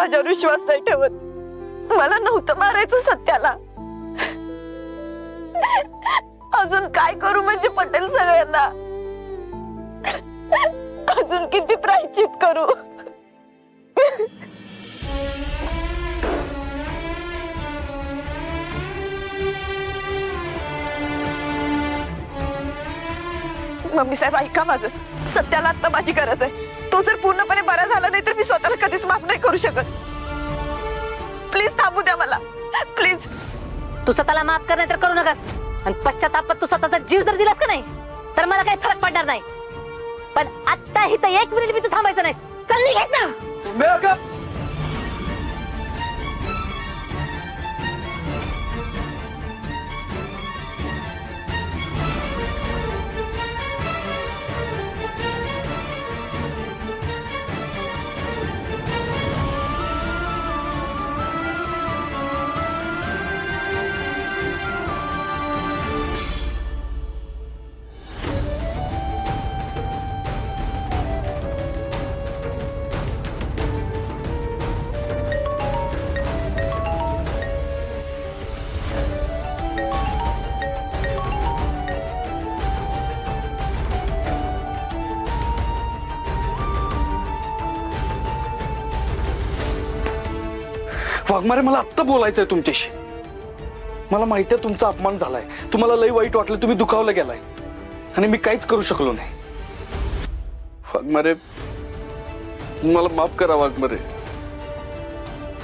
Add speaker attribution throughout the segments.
Speaker 1: माझ्यावर विश्वास नाही ठेवत। मला नव्हतं मारायचं सत्याला। अजून काय करू म्हणजे पटेल सगळ्यांना? अजून किती प्रायश्चित करू? मम्मी साहेब ऐका माझं, सत्याला आता माझी गरज आहे। तो जर पूर्णपणे बरा झाला नाही तर मी स्वतःला कधीच माफ नाही करू शकत। प्लीज थांबू द्या मला, प्लीज।
Speaker 2: तू स्वतःला माफ कर नाही तर करू नकास, आणि पश्चातापात तू स्वतःचा जीव जर दिलास का नाही तर मला काही फरक पडणार नाही। पण आता ही तर 1 मिनिट मी तू थांबायचं नाही। चल निघ ना।
Speaker 3: वाघमारे, मला आत्ता बोलायचंय तुमच्याशी। मला माहिती आहे तुमचा अपमान झालाय, तुम्हाला लई वाईट वाटलं, तुम्ही दुखावलं गेलाय, आणि मी काहीच करू शकलो नाही। वाघमारे, मला माफ करा वाघमारे।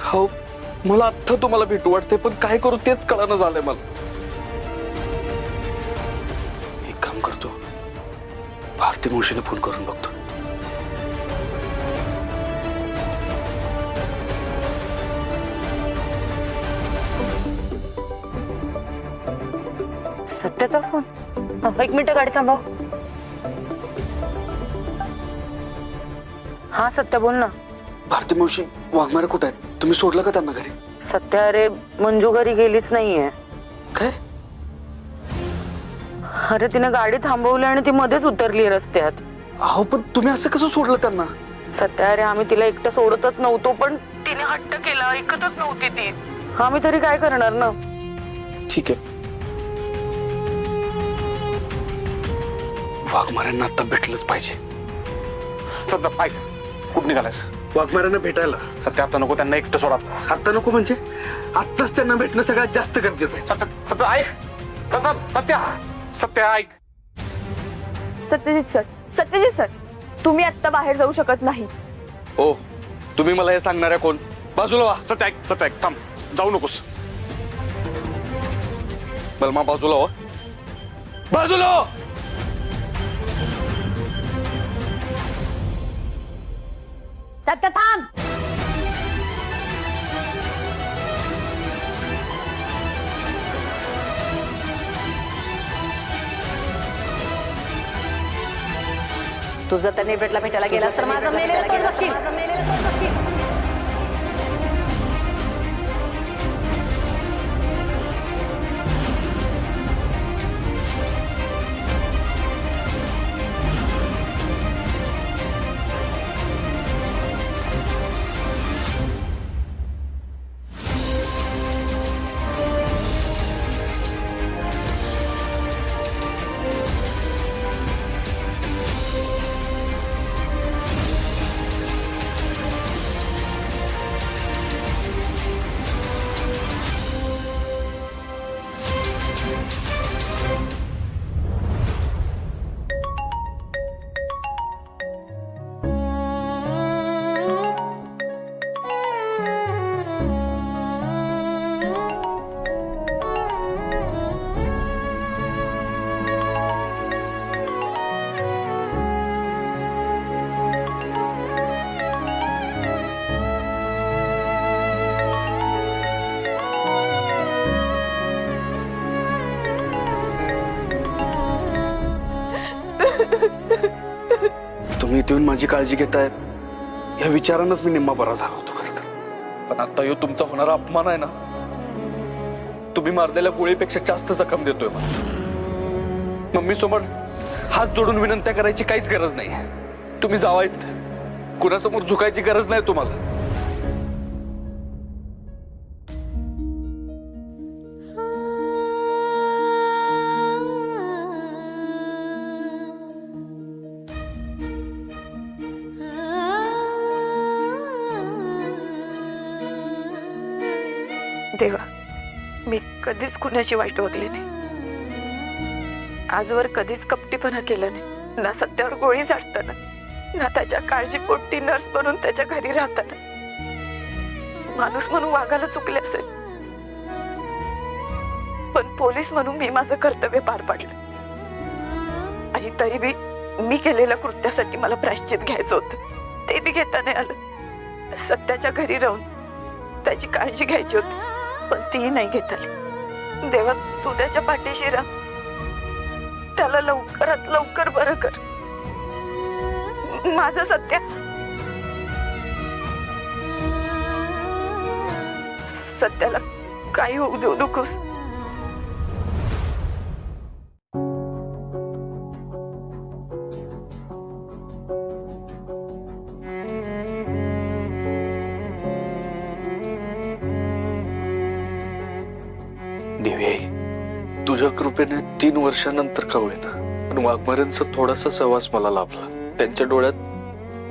Speaker 3: हो, मला आत्ता तुम्हाला भेटू वाटते, पण काय करू तेच कळानं झालंय मला। एक काम करतो, भारती मावशीने फोन करून बघतो।
Speaker 1: सत्याचा फोन? 1 मिनिट गाडी थांबव। हा सत्या, बोल ना।
Speaker 3: भारती मावशी, वाघमारे कुठे आहेत? तुम्ही सोडलं का त्यांना घरी?
Speaker 1: सत्या, अरे मंजू घरी गेलीच नाहीये।
Speaker 3: काय?
Speaker 1: अरे तिने गाडी थांबवली आणि ती मध्येच उतरली रस्त्यात।
Speaker 3: अहो, पण तुम्ही असं कसं सोडलं त्यांना?
Speaker 1: सत्या, अरे आम्ही तिला एकटं सोडतच नव्हतो, पण तिने हट्ट केला, ऐकतच नव्हती ती। आम्ही तरी काय करणार ना?
Speaker 3: ठीक आहे, वाघमाऱ्यांना आता भेटलंच पाहिजे।
Speaker 4: सध्या ऐक, कुठं निघालायस?
Speaker 3: वाघमाऱ्यांना भेटायला।
Speaker 4: सत्य आता नको, त्यांना एकटं सोडा।
Speaker 3: आता नको म्हणजे? आत्ताच त्यांना भेटणं सगळ्यात जास्त गरजेचं आहे।
Speaker 4: सत्य, सत्य ऐक, सत्य, सत्य ऐक।
Speaker 5: सत्यजित सर, तुम्ही आता बाहेर जाऊ शकत नाही।
Speaker 3: ओ, तुम्ही मला हे सांगणाऱ्या कोण? बाजूला वा।
Speaker 4: सत्य ऐक, थांब, जाऊ नकोस।
Speaker 3: बलमा, बाजूला हो, बाजूला हो।
Speaker 2: सत्य थांब। तुझं तर नाही भेटायला गेला तर माझं मेलेलं तोंड बघशील।
Speaker 3: तुम्ही इथे येऊन माझी काळजी घेताय या विचारानंच मी निम्मा बरा झालो होतो खरं तर। पण आता ह्यो तुमचा होणारा अपमान आहे ना, तुम्ही मारलेल्या गोळीपेक्षा जास्त जखम देतोय मला। मम्मी समोर हात जोडून विनंत्या करायची काहीच गरज नाही। तुम्ही जावायत, कुणासमोर झुकायची गरज नाही तुम्हाला।
Speaker 1: देवा, मी कधीच कुणाशी वाईट वागले नाही, आजवर कधीच कपटीपणा केला नाही, ना सत्यावर गोळी झाडताना, ना त्याच्या काळजीपोटी नर्स बनून त्याच्या घरी राहताना. माणूस म्हणून वागायला चुकले असेल, पण पोलीस म्हणून मी माझं कर्तव्य पार पाडलं. आणि तरी बी मी केलेल्या कृत्यासाठी मला प्रायश्चित घ्यायचं होतं, ते बी घेता नाही आलं. सत्याच्या घरी राहून त्याची काळजी घ्यायची होती, पण तीही नाही घेता आली. देवा, तू त्याच्या पाठीशी राह, त्याला लवकरात लवकर बरं कर. माझं सत्य सत्याला काही होऊ देऊ नकोस.
Speaker 3: दिवे, तुझ्या कृपेने 3 वर्षानंतर का होईना पण वाघमारेंचा थोडासा सहवास मला लाभला. त्यांच्या डोळ्यात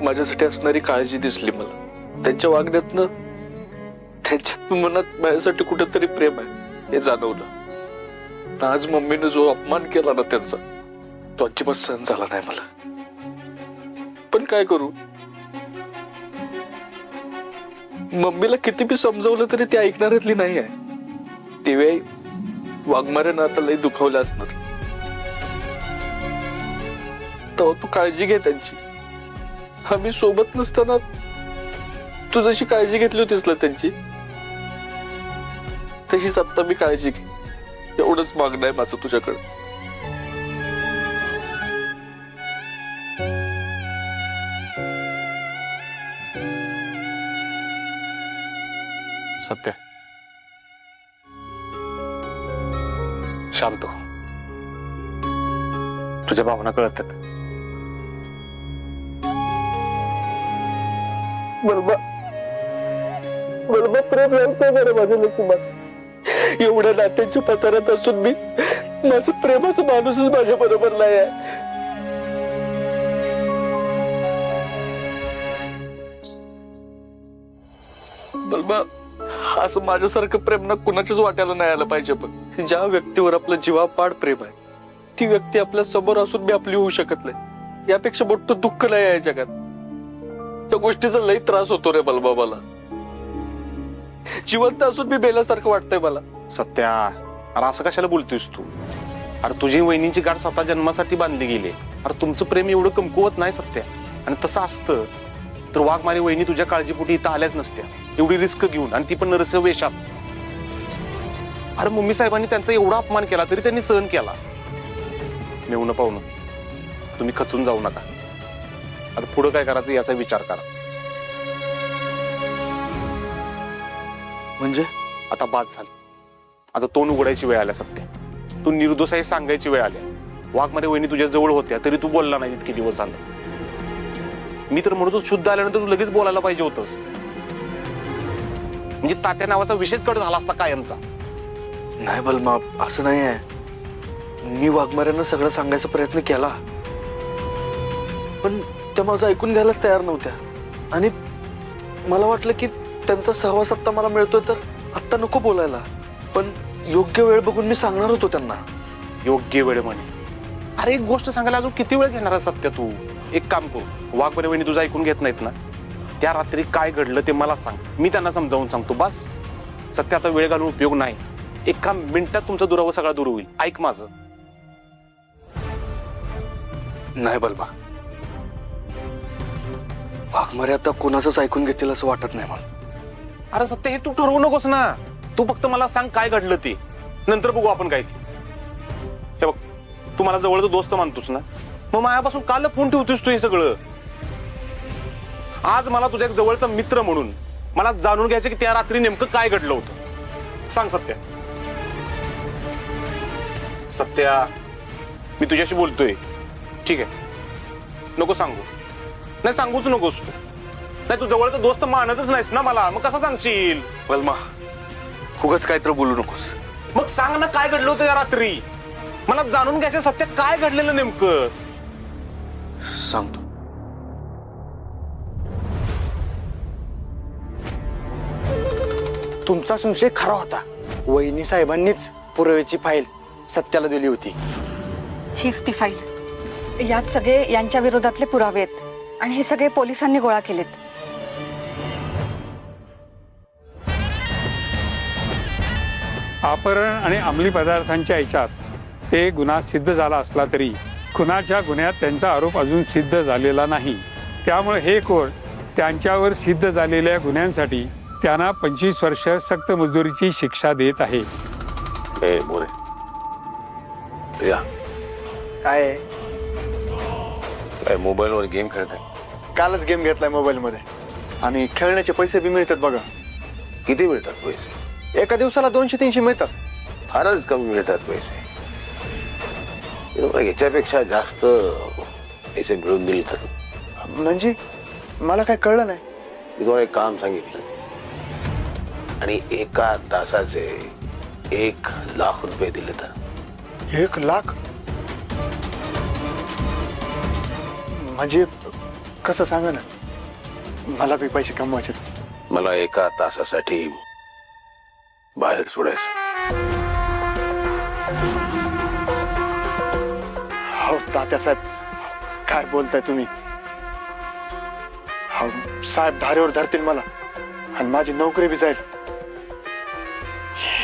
Speaker 3: माझ्यासाठी असणारी काळजी दिसली मला. त्यांच्या वागण्यातनं त्यांच्या मनात माझ्यासाठी कुठेतरी प्रेम आहे हे जाणवलं. आज मम्मीने जो अपमान केला ना त्यांचा, तो अजिबात सहन झाला नाही मला. पण काय करू, मम्मीला किती बी समजवलं तरी ती ऐकणाऱ्यातली नाही आहे. दिवे, वाघमारेनं आता लई दुखावलं असणार, तेव्हा तू काळजी घे त्यांची. आम्ही सोबत नसताना तू जशी काळजी घेतली होतीस ना त्यांची, तशीच आता मी काळजी घे, एवढंच मागणं आहे माझं तुझ्याकडे.
Speaker 4: सत्य, शांत हो. तुझ्या भावना कळतात.
Speaker 3: बरोबर प्रेम लागतंय बरं माझ्या नशिबात. एवढ्या नात्यांच्या पसारात असून मी माझं प्रेमाचा माणूसच माझ्या बरोबर नाही आहे. बलबा, असं माझ्यासारखं प्रेम ना कुणाच्याच वाट्याला नाही आलं पाहिजे. पण ज्या व्यक्तीवर आपलं जीवापाड प्रेम आहे, ती व्यक्ती आपल्या समोर असून मी आपली होऊ शकत नाही. यापेक्षा मोठं दुःख नाही आहे जगात. त्या गोष्टीचा लई त्रास होतो रे बलबा मला. जिवंत असून मी बेल्यासारखं वाटतंय मला.
Speaker 4: सत्या, अरे असं कशाला बोलतोयस तू? अरे तुझी वहिनींची गाठ स्वतः जन्मासाठी बांधली गेली. अरे तुमचं प्रेम एवढं कमकुवत नाही सत्या. आणि तसं असतं तर वाघमारी वहिनी तुझ्या काळजीपोटी इथं आल्याच नसत्या, एवढी रिस्क घेऊन, आणि ती पण नरस वेशात. अरे मम्मी साहेबांनी त्यांचा एवढा अपमान केला तरी त्यांनी सहन केला. मेवणं पाहुणं, तुम्ही खचून जाऊ नका. आता पुढं काय करायचं याचा विचार करा.
Speaker 3: म्हणजे
Speaker 4: आता बाद झाली. आता तोंड उघडायची वेळ आल्या सत्य. तू निर्दोष आहे सांगायची वेळ आल्या. वाघमारे वहिनी तुझ्या जवळ होत्या तरी तू बोलला नाही इतके दिवस झाले. मी तर म्हणतो शुद्ध आल्यानंतर तू लगेच बोलायला पाहिजे होतस. म्हणजे तात्या नावाचा विषयच कट झाला असता कायमचा.
Speaker 3: नाही बलमा, असं नाही आहे. मी वाघमाऱ्यांना सगळं सांगायचा प्रयत्न केला, पण त्या माझं ऐकून घ्यायला तयार नव्हत्या. आणि मला वाटलं की त्यांचा सहवास आत्ता मला मिळतोय तर आत्ता नको बोलायला. पण योग्य वेळ बघून मी सांगणार होतो त्यांना.
Speaker 4: योग्य वेळ म्हणे? अरे एक गोष्ट सांगायला अजून किती वेळ घेणार आहे सत्य तू? एक काम करू, वाघमारे वहिनी तुझं ऐकून घेत नाहीत ना, त्या रात्री काय घडलं ते मला सांग, मी त्यांना समजावून सांगतो. बस सत्य, आता वेळ घालून उपयोग नाही. एका मिनिटात तुमचा दुरावा सगळा दूर होईल. ऐक माझं.
Speaker 3: नाही बलबा, वाघमारे आता कोणाचंच ऐकून घेतील असं वाटत नाही मला.
Speaker 4: अरे सत्य, हे तू ठरवू नकोस ना. तू फक्त मला सांग काय घडलं ते, नंतर बघू आपण काय ते. हे बघ, तू मला जवळचा दोस्त मानतोस ना, मग मायापासून काल फोन ठेवतोस तू हे सगळं. आज मला तुझ्या एक जवळचा मित्र म्हणून मला जाणून घ्यायचं की त्या रात्री नेमकं काय घडलं होतं. सांग सत्या. सत्या, मी तुझ्याशी बोलतोय, ठीक आहे? नको सांगू. नाही सांगूच नकोस तू. नाही, तू जवळचा दोस्त मानतच नाहीस ना मला, मग कसं सांगशील?
Speaker 3: बलमा, उगाच काहीतरी बोलू नकोस.
Speaker 4: मग सांग ना काय घडलं होतं या रात्री. मला जाणून घ्यायचं सत्य, काय घडलेलं नेमकं.
Speaker 3: सांगतो.
Speaker 6: तुमचा संशय खरा होता. वहिनी साहेबांनीच पुराव्याची फाईल सत्याला दिली होती.
Speaker 7: हीच ती फाईल. यात सगळे यांच्या विरोधातले पुरावे आहेत आणि हे सगळे पोलिसांनी गोळा केलेत.
Speaker 8: अपहरण आणि अंमली पदार्थांच्या याच्यात ते गुन्हा सिद्ध झाला असला तरी खुनाच्या गुन्ह्यात त्यांचा आरोप अजून सिद्ध झालेला नाही. त्यामुळे हे कोर्ट त्यांच्यावर सिद्ध झालेल्या गुन्ह्यांसाठी त्यांना 25 वर्ष सक्त मजुरीची शिक्षा देत आहे.
Speaker 4: ए बोले या
Speaker 6: काय
Speaker 4: काय मोबाईलवर गेम खेळताय?
Speaker 9: कालच गेम घेतलाय मोबाईल मध्ये आणि खेळण्याचे पैसे बी मिळतात बघा.
Speaker 4: किती मिळतात पैसे?
Speaker 9: एका दिवसाला 200-300 मिळतात.
Speaker 4: फारच कमी मिळतात पैसे. याच्यापेक्षा जास्त पैसे मिळून दिले तर
Speaker 9: म्हणजे मला काय कळलं नाही.
Speaker 4: मी तुम्हाला एक काम सांगितलं आणि एका तासाचे 1 लाख रुपये दिले तर
Speaker 9: 1 लाख म्हणजे कसं सांगा ना. मला बी पैसे कमवायचे.
Speaker 4: मला एका तासासाठी बाहेर सोडायचं.
Speaker 9: हो तात्यासाहेब काय बोलताय तुम्ही. हो साहेब धारेवर धरतील मला आणि माझी नोकरी बी जाईल.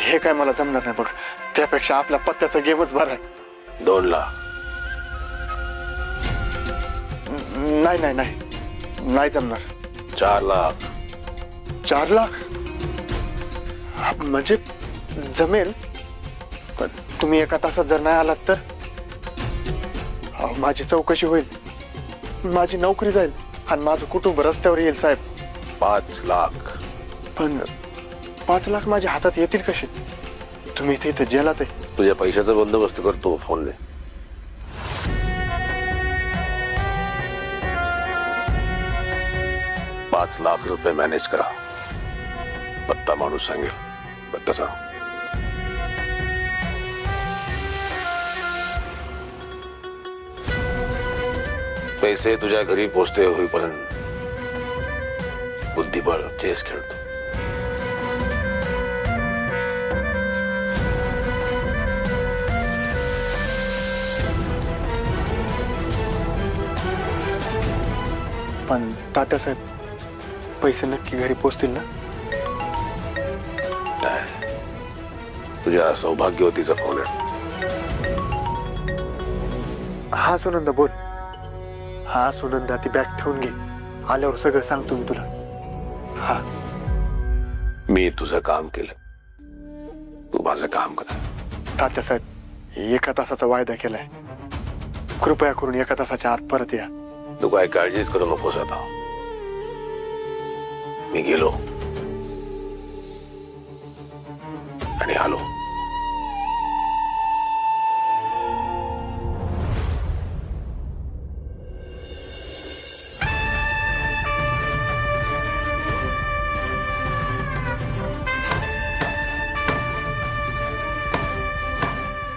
Speaker 9: हे काय मला जमणार नाही बघा. त्यापेक्षा आपल्या पत्त्याचा गेमच बरा आहे.
Speaker 4: 2 लाख.
Speaker 9: नाही नाही नाही नाही जमणार.
Speaker 4: 4 लाख.
Speaker 9: 4 लाख म्हणजे जमेल पण तुम्ही एका तासात जर नाही आलात तर अहो, माझी चौकशी होईल. माझी नोकरी जाईल आणि माझं कुटुंब रस्त्यावर येईल साहेब.
Speaker 4: 5 लाख.
Speaker 9: पण 5 लाख माझ्या हातात येतील कसे. तुम्ही इथे जेलात आहे.
Speaker 4: तुझ्या पैशाचा बंदोबस्त करतो फोनने. $5 लाख मॅनेज करा. पत्ता माणूस सांगेल. पत्ता सांग. पैसे तुझ्या घरी पोचते होईपर्यंत बुद्धिबळ चेस खेळतो.
Speaker 9: पण तात्यासाहेब पैसे नक्की घरी पोचतील ना.
Speaker 4: नाही. तुझ्या सौभाग्यवतीचा फोन आहे.
Speaker 9: हा सुनंदा बोल. हा सुनंदा ती बॅग ठेवून घे. आल्यावर सगळं सांगतो मी तुला. हा
Speaker 4: मी तुझं काम केलं. तू माझं काम कर.
Speaker 9: तात्यासाहेब 1 तासाचा वायदा केलाय. कृपया करून 1 तासाच्या आत परत या.
Speaker 4: तू काय काळजीच करू नकोस आता. मी गेलो आणि आलो.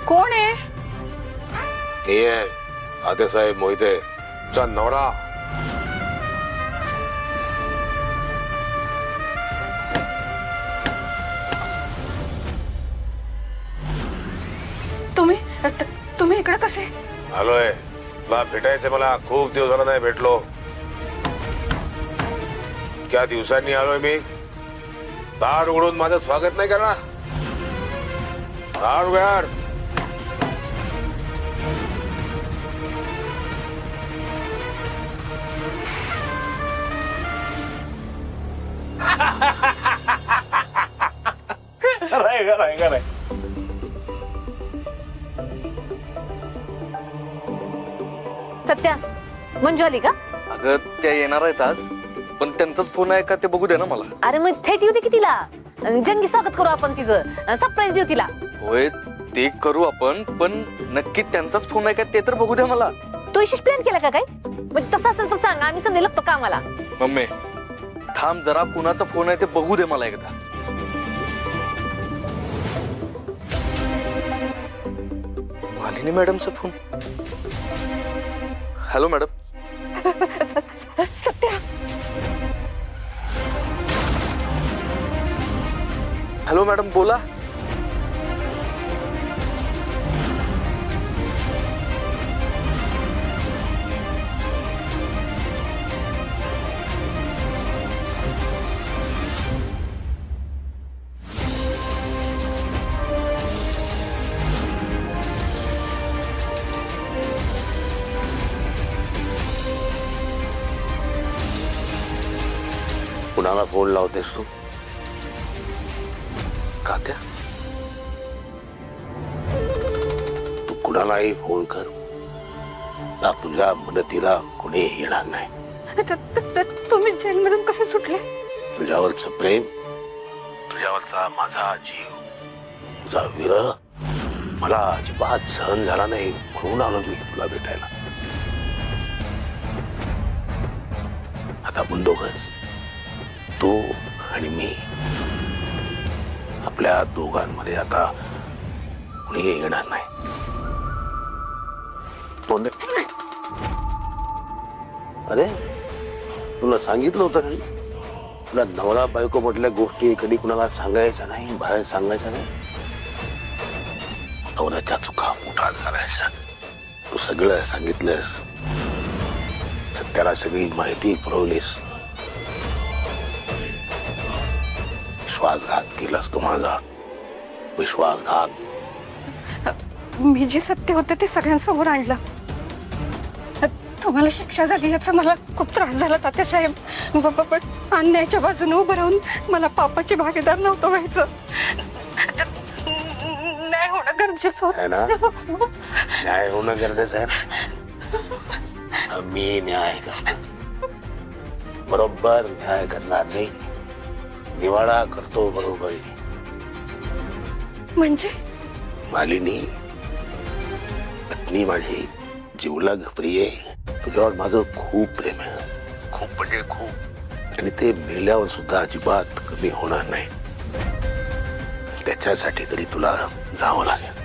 Speaker 7: कोण आहे?
Speaker 4: हे आहे आतेसाहेब मोहिते चा नवरा.
Speaker 7: तुम्ही इकडे कसे?
Speaker 4: आलोय. तुला भेटायचंय मला. खूप दिवस झाला नाही भेटलो. इतक्या दिवसांनी आलोय मी. दार उघडून माझं स्वागत नाही करणार. दार उघड.
Speaker 2: सत्या, मंजू आली का?
Speaker 3: अगं त्या येणार आहेत आज, पण त्यांचाच फोन आहे का ते बघू दे ना मला.
Speaker 2: अरे मग थेट येऊ दे की तिला. जंगी स्वागत करू आपण तिचं. सरप्राईज देऊ तिला.
Speaker 3: होय ते करू आपण, पण नक्की त्यांचाच फोन आहे का ते तर बघू दे मला.
Speaker 2: तू विशेष प्लॅन केला का काय? म्हणजे तसं असेल तर सांग. आम्ही संधी लागतो कामाला.
Speaker 3: मम्मी थांब जरा. कुणाचा फोन आहे ते बघू दे मला एकदा. मालिनी मॅडमचा phone. Hello madam.
Speaker 7: Satya
Speaker 3: hello madam बोला.
Speaker 10: कुणाला फोन लावतेस तू? तात्या, तू कुणालाही फोन कर, ना तुझ्या मदतीला कुणी येणार नाही.
Speaker 7: तुम्ही जेलमधून कसे सुटले?
Speaker 10: तुझ्यावरच प्रेम, तुझ्यावरचा माझा जीव, तुझा विरह मला अजिबात सहन झाला नाही, म्हणून आलो मी तुला भेटायला. आता आपण दोघंच, तू आणि मी, आपल्या दोघांमध्ये आता कुणी येणार नाही. अरे तुला सांगितलं होतं नाही, तुला नवरा बायको म्हटल्या गोष्टी कधी कुणाला सांगायच्या नाही, बाहेर सांगायच्या नाही. नवऱ्याच्या चुका मोठा झाल्याच्या तू सगळं सांगितलंस, सत्याला सगळी माहिती पुरवलीस, विश्वासघात केलास तू माझा, विश्वासघात.
Speaker 7: मी जे सत्य होते ते सगळ्यांसमोर आणलं. तुम्हाला शिक्षा झाली याचा मला खूप त्रास झाला तात्यासाहेब. बाबा पण अन्यायाच्या बाजूने उभं राहून मला पापाची भागीदार नव्हतं व्हायचं. न्याय होणं गरजेचं
Speaker 10: आहे ना?
Speaker 7: होतं.
Speaker 10: न्याय होणं गरजेचं आहे. मी न्याय करतो, बरोबर न्याय करणार नाही, निवाडा करतो बरोबर.
Speaker 7: म्हणजे
Speaker 10: मालिनी, पत्नी माझी, जीवलग प्रिय, तुझ्यावर माझं खूप प्रेम आहे, खूप म्हणजे खूप, आणि ते मेल्यावर सुद्धा अजिबात कमी होणार नाही. त्याच्यासाठी तरी तुला जावं लागेल.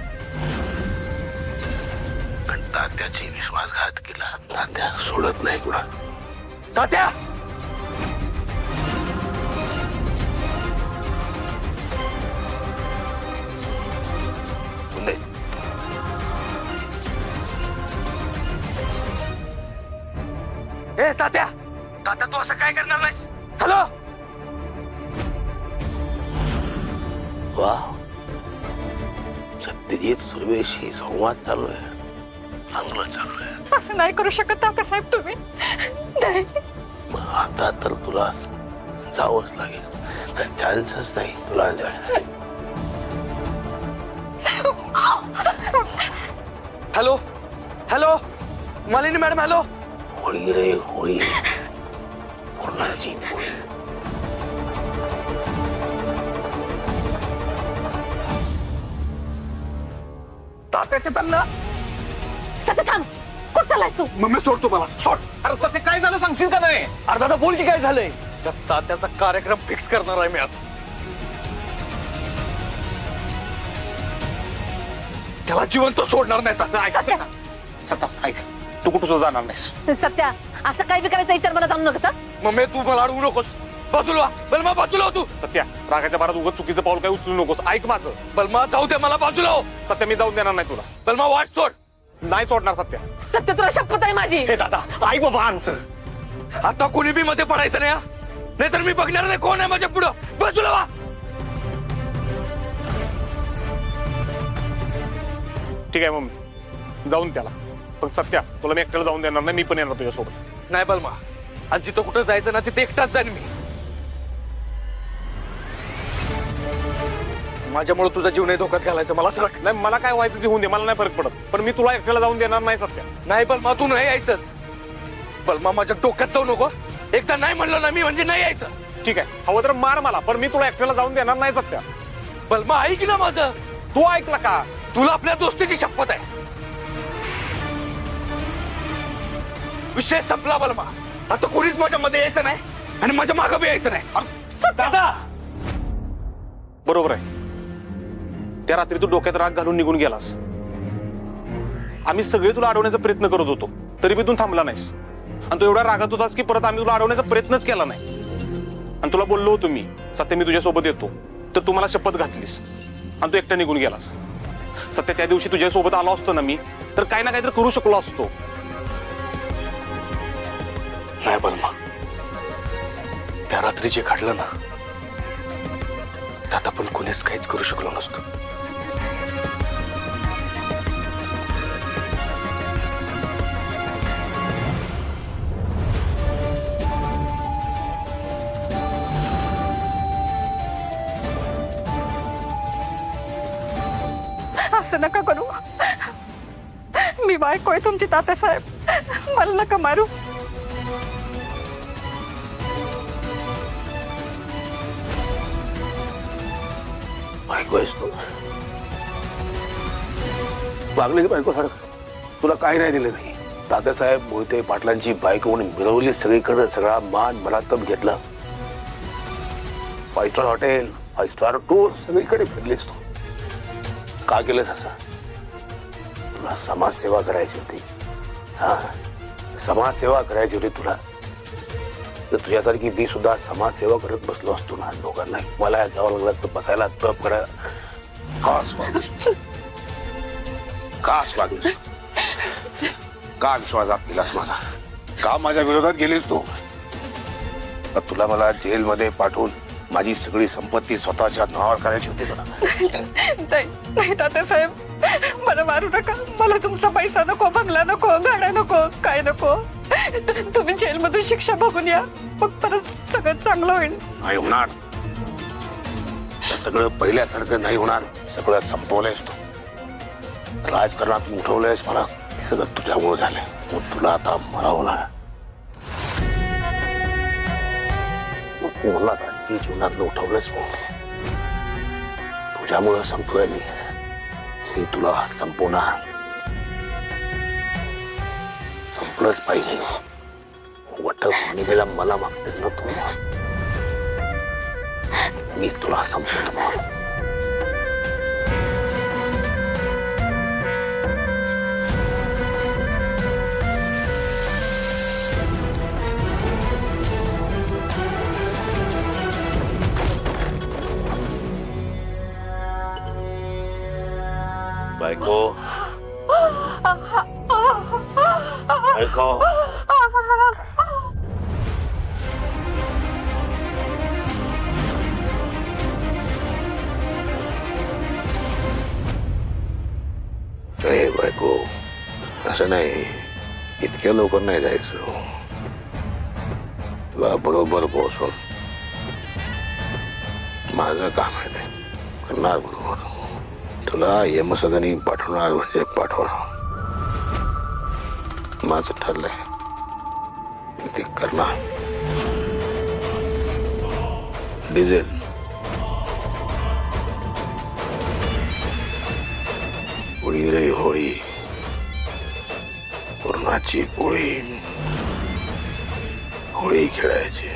Speaker 10: पण तात्याची विश्वासघात केला, तात्या सोडत नाही कुणा. तात्या,
Speaker 3: ए तात्या, तात्या तू असं काय करणार नाहीस? हॅलो.
Speaker 10: वा, सत्यजित सुर्वेशी संवाद चालू आहे, चांगलं चालू आहे.
Speaker 7: असं नाही करू शकत तात्यासाहेब तुम्ही. नाही.
Speaker 10: आता तर तुला जावंच लागेल, तर चान्सच नाही तुला जायचं.
Speaker 3: Hello hello Malini madam, hello.
Speaker 10: Holi रे होळी, कोणाची होळी.
Speaker 3: तात्याचे त्यांना
Speaker 2: सत्य थांब, कुठं चाललायस तू?
Speaker 3: मम्मी सोड, मला सोड.
Speaker 4: अरे सत्य काय झालं सांगशील का नाही?
Speaker 3: अरे दादा बोल की काय झालंय? त्या तात्याचा कार्यक्रम फिक्स करणार आहे मी आज. त्याला जिवंत सोडणार नाही तात्या. ऐक
Speaker 2: सत्या,
Speaker 4: सत्ता ऐक, तू कुठं सुद्धा जाणार नाहीस.
Speaker 2: सत्या, असं काही बी करायचा विचार मला जाणू नका.
Speaker 3: मम्मी तू मला अडवू नकोस. बाजूला बलमा, बाजूला हो तू.
Speaker 4: सत्या, रागाच्या भारात उगाच चुकीचं पाऊल काय उचलू नकोस. ऐक माझं.
Speaker 3: बलमा जाऊ दे, मला बाजूला हो.
Speaker 4: सत्या, मी जाऊन देणार नाही तुला.
Speaker 3: बलमा वाट सोड.
Speaker 4: नाही सोडणार सत्या.
Speaker 2: सत्य, तुला शपथ आहे माझी.
Speaker 3: हे दादा ऐक बाबा आमचं. आता कोणी बी मध्ये पडायचं नाही, नाहीतर मी बघणार नाही कोण आहे माझ्या पुढं. बाजूला वा.
Speaker 4: ठीक आहे मम्मी, जाऊन त्याला. पण सत्या, तुला मी एकट्याला जाऊन देणार नाही, मी पण येणार तुझ्यासोबत.
Speaker 3: नाही बलमा, आणि जिथं कुठं जायचं ना तिथे एकटाच जाईन मी. माझ्यामुळे तुझा जीव नाही धोक्यात घालायचं मला सरक.
Speaker 4: नाही, मला काय व्हायचं ते होऊन दे, मला नाही फरक पडत, पण मी तुला एकट्याला जाऊन देणार नाही सत्या.
Speaker 3: नाही बलमा, तू नाही यायचंच. बलमा माझ्या डोक्यात जाऊ नको. एकदा नाही म्हणलं ना मी म्हणजे नाही यायचं.
Speaker 4: ठीक आहे, हवं तर मार मला, पण मी तुला एकट्याला जाऊन देणार नाही सत्या.
Speaker 3: बलमा ऐक ना माझं.
Speaker 4: तू ऐकलं का?
Speaker 3: तुला आपल्या दोस्तीची शपथ आहे. विषय संपला बलमा. आता कोणीच माझ्या मध्ये यायचं नाही आणि माझ्या मागं बी यायचं नाही. दादा
Speaker 4: बरोबर आहे. त्या रात्री तू डोक्यात राग घालून निघून गेलास. आम्ही सगळे तुला अडवण्याचा प्रयत्न करत होतो, तरी बी तू थांबला नाहीस. आणि तू एवढा रागात होतास की परत आम्ही तुला अडवण्याचा प्रयत्नच केला नाही. आणि तुला बोललो होतो मी, सत्य मी तुझ्यासोबत येतो, तर तू मला शपथ घातलीस आणि तू एकटा निघून गेलास. सत्य त्या दिवशी तुझ्या सोबत आलो असतो ना मी, तर काही ना काहीतरी करू शकलो असतो.
Speaker 10: नाही बलमा, त्या रात्री जे घडलं ना त्यात आपण कोणीच काहीच करू शकलो नसतो.
Speaker 7: असं नका करू. मी बायको आहे तुमची तात्यासाहेब, मला नका मारू.
Speaker 10: बायको आहेस तू, वागली की बायको सारखं. तुला काही नाही दिलं नाही. दादासाहेब मोहिते पाटलांची बायको म्हणून मिळवली सगळीकडे, सगळा मान मला तब घेतला. 5 स्टार हॉटेल, 5 स्टार टूर सगळीकडे फिरलीस तू. का केलंस असं? तुला समाजसेवा करायची होती. हा, समाजसेवा करायची होती तुला. तर तुझ्यासारखी मी सुद्धा समाजसेवा करत बसलो असतो ना. लोकांना मला जावं लागलं असतं बसायला, तप करायला. का स्वागत, का विश्वासात केलास माझा? का माझ्या विरोधात गेलीस तू? तर तुला मला जेलमध्ये पाठवून माझी सगळी संपत्ती स्वतःच्या नावावर करायची होती तुला.
Speaker 7: नाही तात्यासाहेब, मला मारू नका. मला तुमचा पैसा नको, बंगला नको, गाड्या नको, काय नको. तुम्ही जेलमधून शिक्षा बघून या, मग परत सगळं चांगलं होईल.
Speaker 10: नाही होणार. सगळं पहिल्यासारखं नाही होणार. सगळं संपवलंयस तू. राजकारणात उठवलंयस मला. हे सगळं तुझ्यामुळे झालंय. मग तुला आता मला होणार. मला राजकीय जीवनात उठवलंयस तुझ्यामुळे संपलोय मी. मी तुला संपवणार. संपलंच पाहिजे. वटपौर्णिमेला मला मागतेस ना तू, मी तुला संपवतो. बायको, बायको, ए बायको, असं नाही. इतक्या लवकर नाही जायचं. तुला बरोबर पोहोचून माझं काम आहे ते करणार बरोबर. तुला यमसदनी पाठवणार म्हणजे पाठवणार. माझं ठरलंय, मी ते करणार. डिझेल होळी रे होळी, पूर्णाची पोळी. होळी खेळायची.